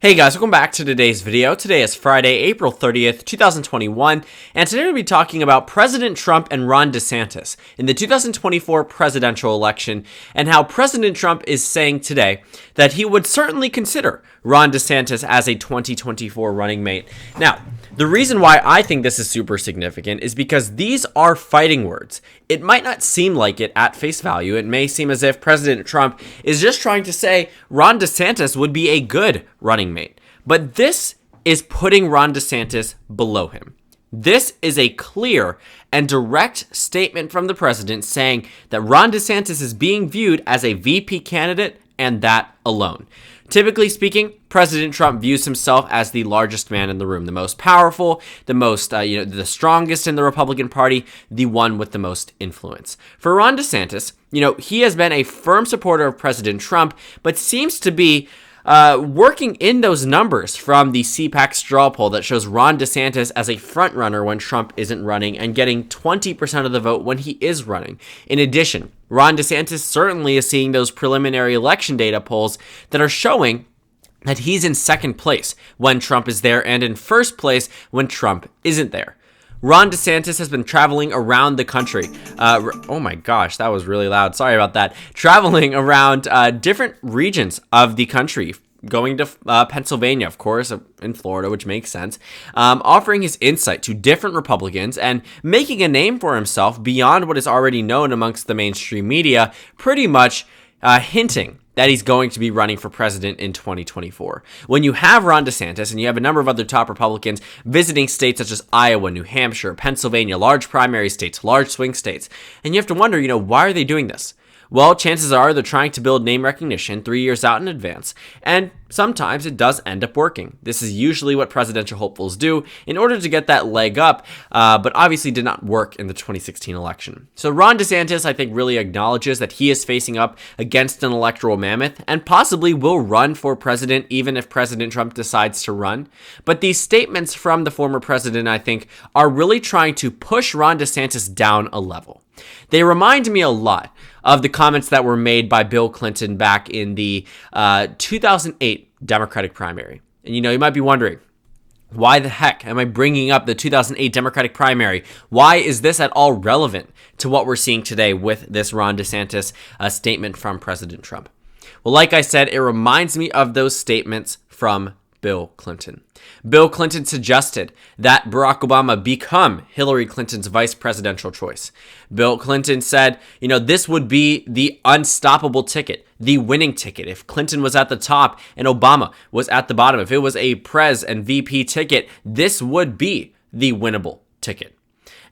Hey guys, welcome back to today's video. Today is Friday, April 30th, 2021, and today we'll be talking about President Trump and Ron DeSantis in the 2024 presidential election and how President Trump is saying today that he would certainly consider Ron DeSantis as a 2024 running mate. Now, the reason why I think this is super significant is because these are fighting words. It might not seem like it at face value. It may seem as if President Trump is just trying to say Ron DeSantis would be a good running mate. But this is putting Ron DeSantis below him. This is a clear and direct statement from the president saying that Ron DeSantis is being viewed as a VP candidate and that alone. Typically speaking, President Trump views himself as the largest man in the room, the most powerful, the most, the strongest in the Republican Party, the one with the most influence. For Ron DeSantis, he has been a firm supporter of President Trump, but seems to be working in those numbers from the CPAC straw poll that shows Ron DeSantis as a frontrunner when Trump isn't running and getting 20% of the vote when he is running. In addition, Ron DeSantis certainly is seeing those preliminary election data polls that are showing that he's in second place when Trump is there and in first place when Trump isn't there. Ron DeSantis has been traveling around the country. Oh my gosh, that was really loud. Sorry about that. Traveling around different regions of the country, going to Pennsylvania, of course, in Florida, which makes sense, offering his insight to different Republicans and making a name for himself beyond what is already known amongst the mainstream media, pretty much hinting that he's going to be running for president in 2024. When you have Ron DeSantis and you have a number of other top Republicans visiting states such as Iowa, New Hampshire, Pennsylvania, large primary states, large swing states, and you have to wonder, why are they doing this? Well, chances are they're trying to build name recognition 3 years out in advance, and sometimes it does end up working. This is usually what presidential hopefuls do in order to get that leg up, but obviously did not work in the 2016 election. So Ron DeSantis, I think, really acknowledges that he is facing up against an electoral mammoth and possibly will run for president even if President Trump decides to run. But these statements from the former president, I think, are really trying to push Ron DeSantis down a level. They remind me a lot of the comments that were made by Bill Clinton back in the 2008 Democratic primary. And you might be wondering, why the heck am I bringing up the 2008 Democratic primary? Why is this at all relevant to what we're seeing today with this Ron DeSantis statement from President Trump? Well, like I said, it reminds me of those statements from Bill Clinton. Bill Clinton suggested that Barack Obama become Hillary Clinton's vice presidential choice. Bill Clinton said, this would be the unstoppable ticket, the winning ticket. If Clinton was at the top and Obama was at the bottom, if it was a Prez and VP ticket, this would be the winnable ticket.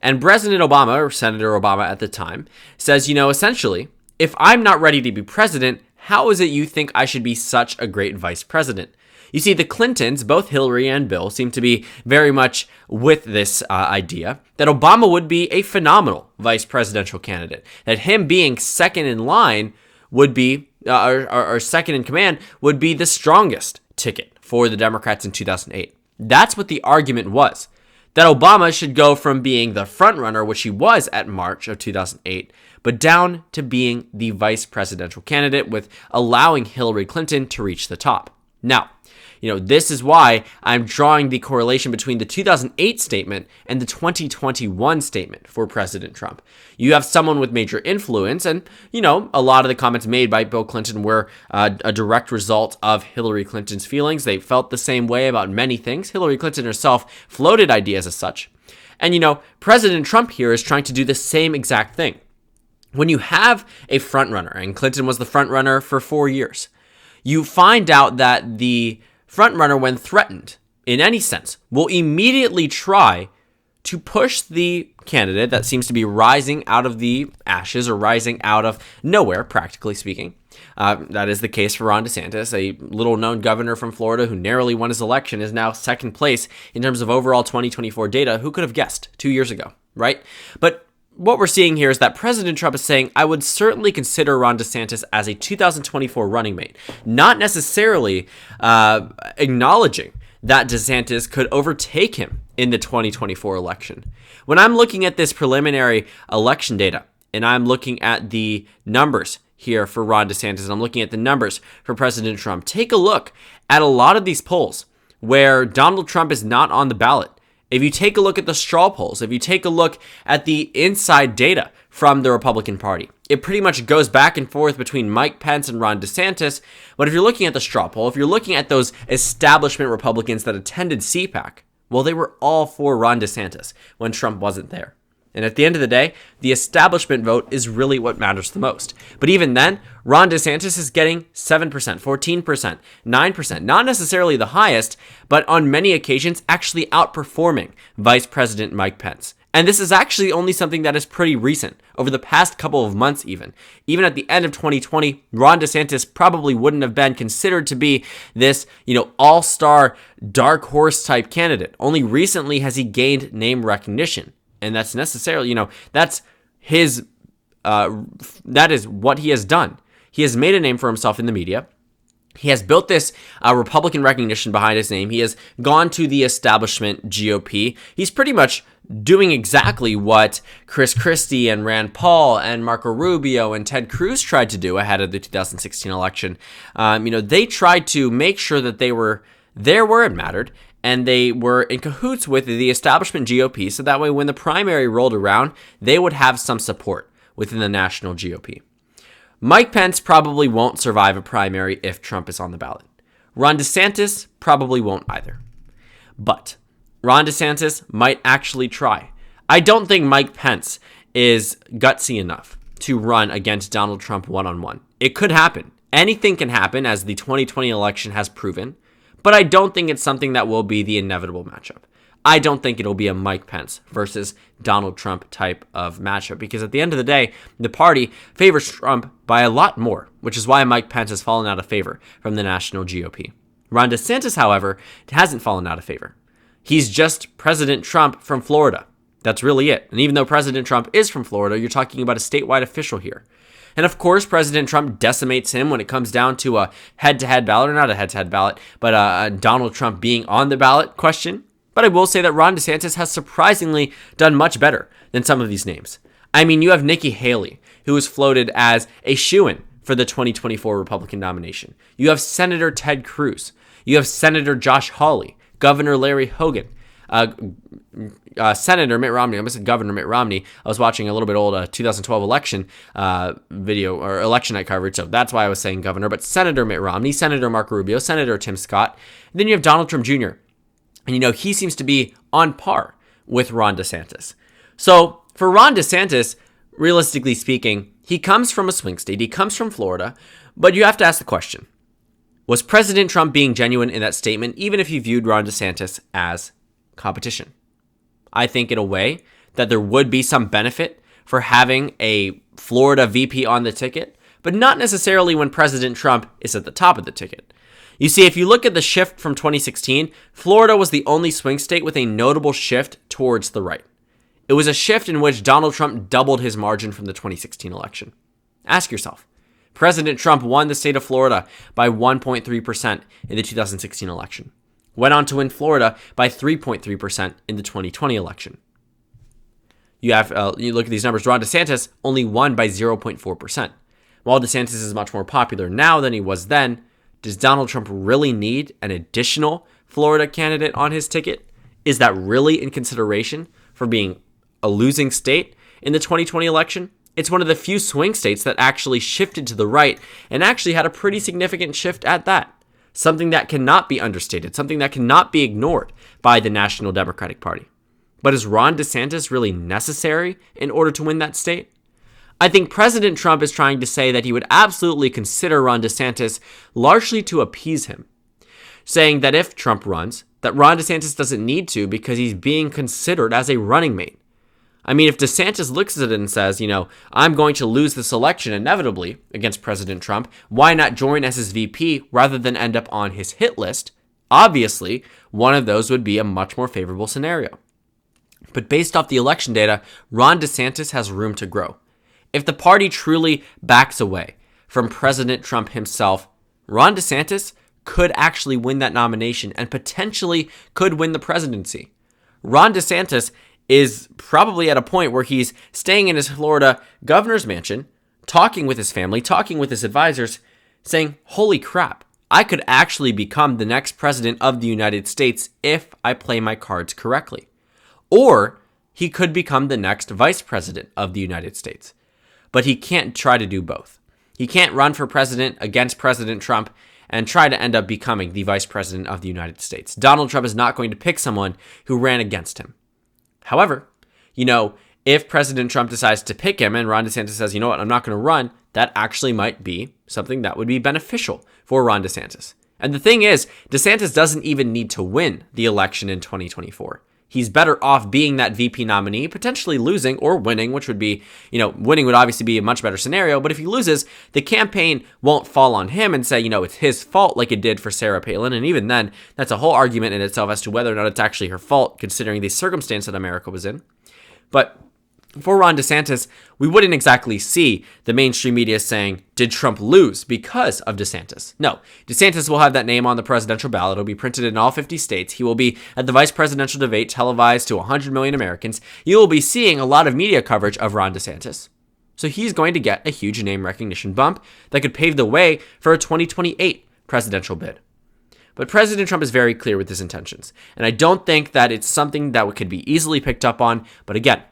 And President Obama, or Senator Obama at the time, says, essentially, if I'm not ready to be president, how is it you think I should be such a great vice president? You see, the Clintons, both Hillary and Bill, seem to be very much with this idea that Obama would be a phenomenal vice presidential candidate, that him being second in line would be, or second in command, would be the strongest ticket for the Democrats in 2008. That's what the argument was, that Obama should go from being the frontrunner, which he was at March of 2008, but down to being the vice presidential candidate with allowing Hillary Clinton to reach the top. Now, this is why I'm drawing the correlation between the 2008 statement and the 2021 statement for President Trump. You have someone with major influence, and, a lot of the comments made by Bill Clinton were a direct result of Hillary Clinton's feelings. They felt the same way about many things. Hillary Clinton herself floated ideas as such. And, President Trump here is trying to do the same exact thing. When you have a frontrunner, and Clinton was the frontrunner for 4 years, you find out that the frontrunner, when threatened in any sense, will immediately try to push the candidate that seems to be rising out of the ashes or rising out of nowhere, practically speaking. That is the case for Ron DeSantis, a little-known governor from Florida who narrowly won his election, is now second place in terms of overall 2024 data. Who could have guessed 2 years ago, right? But what we're seeing here is that President Trump is saying, I would certainly consider Ron DeSantis as a 2024 running mate, not necessarily acknowledging that DeSantis could overtake him in the 2024 election. When I'm looking at this preliminary election data and I'm looking at the numbers here for Ron DeSantis, and I'm looking at the numbers for President Trump. Take a look at a lot of these polls where Donald Trump is not on the ballot. If you take a look at the straw polls, if you take a look at the inside data from the Republican Party, it pretty much goes back and forth between Mike Pence and Ron DeSantis. But if you're looking at the straw poll, if you're looking at those establishment Republicans that attended CPAC, well, they were all for Ron DeSantis when Trump wasn't there. And at the end of the day, the establishment vote is really what matters the most. But even then, Ron DeSantis is getting 7%, 14%, 9%, not necessarily the highest, but on many occasions actually outperforming Vice President Mike Pence. And this is actually only something that is pretty recent, over the past couple of months even. Even at the end of 2020, Ron DeSantis probably wouldn't have been considered to be this, all-star dark horse type candidate. Only recently has he gained name recognition. And that's necessarily, that is what he has done. He has made a name for himself in the media. He has built this Republican recognition behind his name. He has gone to the establishment GOP. He's pretty much doing exactly what Chris Christie and Rand Paul and Marco Rubio and Ted Cruz tried to do ahead of the 2016 election. They tried to make sure that they were there where it mattered, and they were in cahoots with the establishment GOP, so that way when the primary rolled around, they would have some support within the national GOP. Mike Pence probably won't survive a primary if Trump is on the ballot. Ron DeSantis probably won't either. But Ron DeSantis might actually try. I don't think Mike Pence is gutsy enough to run against Donald Trump one-on-one. It could happen. Anything can happen, as the 2020 election has proven. But I don't think it's something that will be the inevitable matchup. I don't think it'll be a Mike Pence versus Donald Trump type of matchup, because at the end of the day, the party favors Trump by a lot more, which is why Mike Pence has fallen out of favor from the national GOP. Ron DeSantis, however, hasn't fallen out of favor. He's just President Trump from Florida. That's really it. And even though President Trump is from Florida, you're talking about a statewide official here. And of course, President Trump decimates him when it comes down to a head-to-head ballot, or not a head-to-head ballot, but a Donald Trump being on the ballot question. But I will say that Ron DeSantis has surprisingly done much better than some of these names. I mean, you have Nikki Haley, who was floated as a shoo-in for the 2024 Republican nomination. You have Senator Ted Cruz. You have Senator Josh Hawley, Governor Larry Hogan, Senator Mitt Romney. I almost said Governor Mitt Romney. I was watching a little bit old 2012 election video or election night coverage, so that's why I was saying governor. But Senator Mitt Romney, Senator Marco Rubio, Senator Tim Scott. And then you have Donald Trump Jr. And he seems to be on par with Ron DeSantis. So for Ron DeSantis, realistically speaking, he comes from a swing state. He comes from Florida. But you have to ask the question, was President Trump being genuine in that statement, even if you viewed Ron DeSantis as competition? I think in a way that there would be some benefit for having a Florida VP on the ticket, but not necessarily when President Trump is at the top of the ticket. You see, if you look at the shift from 2016, Florida was the only swing state with a notable shift towards the right. It was a shift in which Donald Trump doubled his margin from the 2016 election. Ask yourself, President Trump won the state of Florida by 1.3% in the 2016 election. Went on to win Florida by 3.3% in the 2020 election. You look at these numbers. Ron DeSantis only won by 0.4%. While DeSantis is much more popular now than he was then, does Donald Trump really need an additional Florida candidate on his ticket? Is that really in consideration for being a losing state in the 2020 election? It's one of the few swing states that actually shifted to the right and actually had a pretty significant shift at that. Something that cannot be understated, something that cannot be ignored by the National Democratic Party. But is Ron DeSantis really necessary in order to win that state? I think President Trump is trying to say that he would absolutely consider Ron DeSantis largely to appease him, saying that if Trump runs, that Ron DeSantis doesn't need to because he's being considered as a running mate. I mean, if DeSantis looks at it and says, I'm going to lose this election inevitably against President Trump, why not join as his VP rather than end up on his hit list? Obviously, one of those would be a much more favorable scenario. But based off the election data, Ron DeSantis has room to grow. If the party truly backs away from President Trump himself, Ron DeSantis could actually win that nomination and potentially could win the presidency. Ron DeSantis is probably at a point where he's staying in his Florida governor's mansion, talking with his family, talking with his advisors, saying, holy crap, I could actually become the next president of the United States if I play my cards correctly. Or he could become the next vice president of the United States. But he can't try to do both. He can't run for president against President Trump and try to end up becoming the vice president of the United States. Donald Trump is not going to pick someone who ran against him. However, if President Trump decides to pick him and Ron DeSantis says, you know what, I'm not going to run, that actually might be something that would be beneficial for Ron DeSantis. And the thing is, DeSantis doesn't even need to win the election in 2024. He's better off being that VP nominee, potentially losing or winning, which would be, winning would obviously be a much better scenario. But if he loses, the campaign won't fall on him and say, it's his fault like it did for Sarah Palin. And even then, that's a whole argument in itself as to whether or not it's actually her fault, considering the circumstance that America was in. But for Ron DeSantis, we wouldn't exactly see the mainstream media saying, did Trump lose because of DeSantis? No, DeSantis will have that name on the presidential ballot. It'll be printed in all 50 states. He will be at the vice presidential debate televised to 100 million Americans. You will be seeing a lot of media coverage of Ron DeSantis. So he's going to get a huge name recognition bump that could pave the way for a 2028 presidential bid. But President Trump is very clear with his intentions. And I don't think that it's something that could be easily picked up on. But again,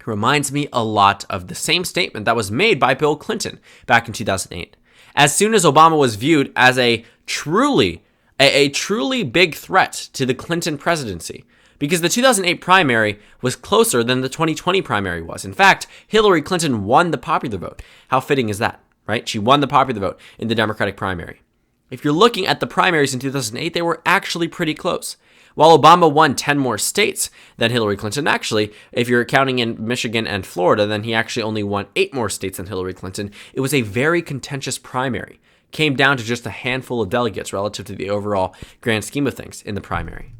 reminds me a lot of the same statement that was made by Bill Clinton back in 2008. As soon as Obama was viewed as a truly big threat to the Clinton presidency, because the 2008 primary was closer than the 2020 primary was. In fact, Hillary Clinton won the popular vote. How fitting is that, right? She won the popular vote in the Democratic primary. If you're looking at the primaries in 2008, they were actually pretty close. While Obama won 10 more states than Hillary Clinton, actually, if you're counting in Michigan and Florida, then he actually only won 8 more states than Hillary Clinton. It was a very contentious primary. Came down to just a handful of delegates relative to the overall grand scheme of things in the primary.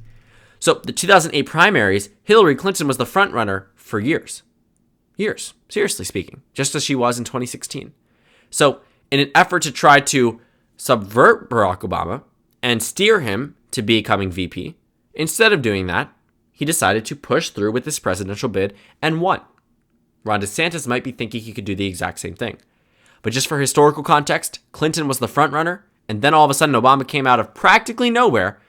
So the 2008 primaries, Hillary Clinton was the front runner for years. Years, seriously speaking, just as she was in 2016. So in an effort to try to subvert Barack Obama and steer him to becoming VP, instead of doing that, he decided to push through with this presidential bid and won. Ron DeSantis might be thinking he could do the exact same thing. But just for historical context, Clinton was the front runner, and then all of a sudden Obama came out of practically nowhere.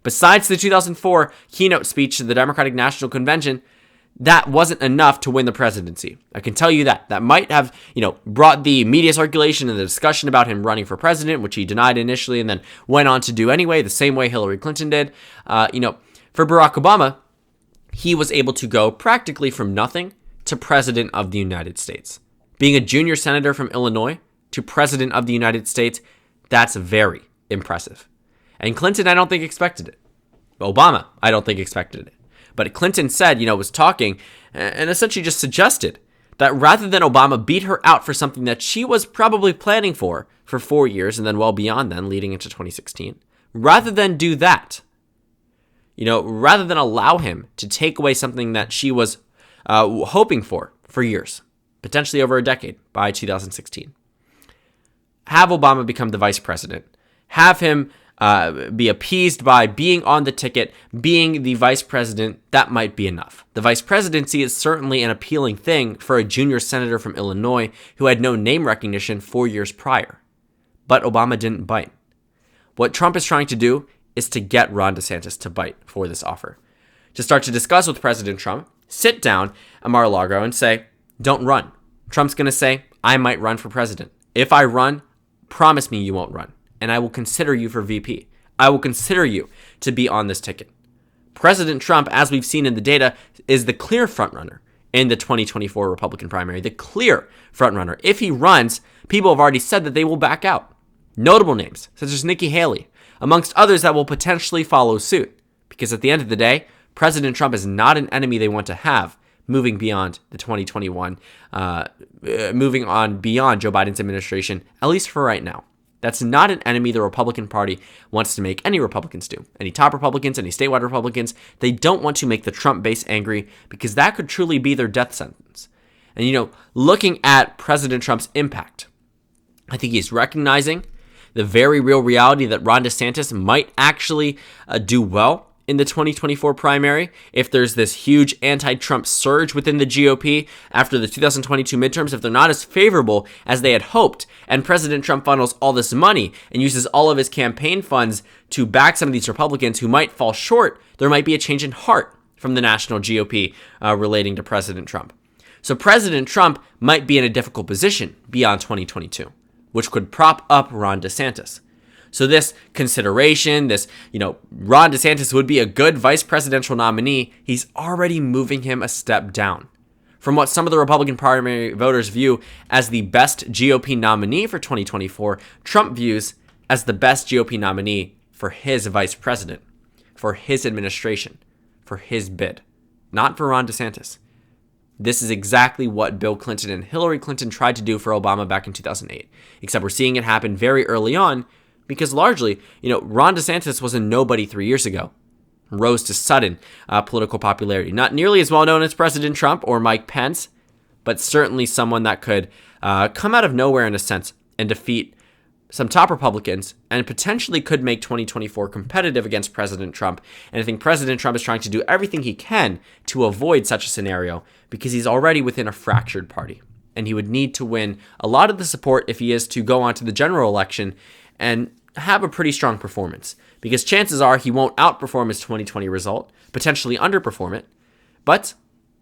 Besides the 2004 keynote speech to the Democratic National Convention, that wasn't enough to win the presidency. I can tell you that. That might have, brought the media circulation and the discussion about him running for president, which he denied initially and then went on to do anyway, the same way Hillary Clinton did. For Barack Obama, he was able to go practically from nothing to president of the United States. Being a junior senator from Illinois to president of the United States, that's very impressive. And Clinton, I don't think expected it. Obama, I don't think expected it. But Clinton said, was talking and essentially just suggested that rather than Obama beat her out for something that she was probably planning for 4 years and then well beyond then leading into 2016, rather than do that, rather than allow him to take away something that she was hoping for years, potentially over a decade by 2016, have Obama become the vice president, have him be appeased by being on the ticket, being the vice president, that might be enough. The vice presidency is certainly an appealing thing for a junior senator from Illinois who had no name recognition 4 years prior. But Obama didn't bite. What Trump is trying to do is to get Ron DeSantis to bite for this offer. To start to discuss with President Trump, sit down at Mar-a-Lago and say, don't run. Trump's going to say, I might run for president. If I run, promise me you won't run. And I will consider you for VP. I will consider you to be on this ticket. President Trump, as we've seen in the data, is the clear frontrunner in the 2024 Republican primary. The clear frontrunner. If he runs, people have already said that they will back out. Notable names, such as Nikki Haley, amongst others that will potentially follow suit. Because at the end of the day, President Trump is not an enemy they want to have moving beyond the 2021, moving on beyond Joe Biden's administration, at least for right now. That's not an enemy the Republican Party wants to make any Republicans do. Any top Republicans, any statewide Republicans, they don't want to make the Trump base angry because that could truly be their death sentence. And, looking at President Trump's impact, I think he's recognizing the very real reality that Ron DeSantis might actually do well in the 2024 primary, if there's this huge anti-Trump surge within the GOP after the 2022 midterms, if they're not as favorable as they had hoped, and President Trump funnels all this money and uses all of his campaign funds to back some of these Republicans who might fall short, there might be a change in heart from the national GOP relating to President Trump. So President Trump might be in a difficult position beyond 2022, which could prop up Ron DeSantis. So this consideration, Ron DeSantis would be a good vice presidential nominee. He's already moving him a step down from what some of the Republican primary voters view as the best GOP nominee for 2024. Trump views as the best GOP nominee for his vice president, for his administration, for his bid, not for Ron DeSantis. This is exactly what Bill Clinton and Hillary Clinton tried to do for Obama back in 2008, except we're seeing it happen very early on. Because largely, Ron DeSantis was a nobody 3 years ago, rose to sudden political popularity. Not nearly as well known as President Trump or Mike Pence, but certainly someone that could come out of nowhere in a sense and defeat some top Republicans and potentially could make 2024 competitive against President Trump. And I think President Trump is trying to do everything he can to avoid such a scenario because he's already within a fractured party. And he would need to win a lot of the support if he is to go on to the general election and have a pretty strong performance, because chances are he won't outperform his 2020 result, potentially underperform it, but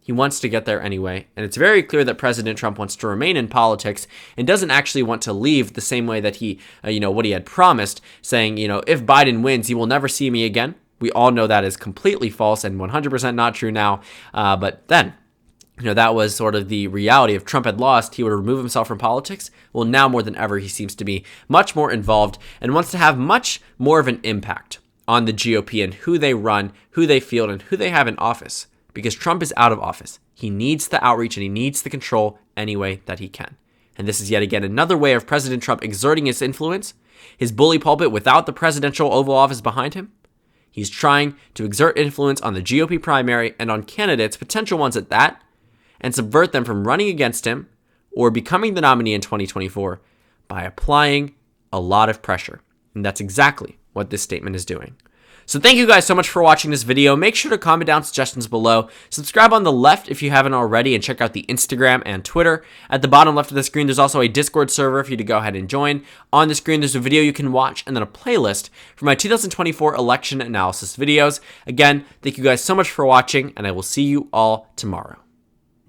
he wants to get there anyway. And it's very clear that President Trump wants to remain in politics and doesn't actually want to leave the same way that he, what he had promised, saying, if Biden wins, he will never see me again. We all know that is completely false and 100% not true now. But then, that was sort of the reality. If Trump had lost, he would remove himself from politics. Well, now more than ever, he seems to be much more involved and wants to have much more of an impact on the GOP and who they run, who they field, and who they have in office. Because Trump is out of office. He needs the outreach and he needs the control any way that he can. And this is yet again another way of President Trump exerting his influence, his bully pulpit without the presidential Oval Office behind him. He's trying to exert influence on the GOP primary and on candidates, potential ones at that, and subvert them from running against him or becoming the nominee in 2024 by applying a lot of pressure. And that's exactly what this statement is doing. So thank you guys so much for watching this video. Make sure to comment down suggestions below. Subscribe on the left if you haven't already, and check out the Instagram and Twitter. At the bottom left of the screen, there's also a Discord server for you to go ahead and join. On the screen, there's a video you can watch and then a playlist for my 2024 election analysis videos. Again, thank you guys so much for watching, and I will see you all tomorrow.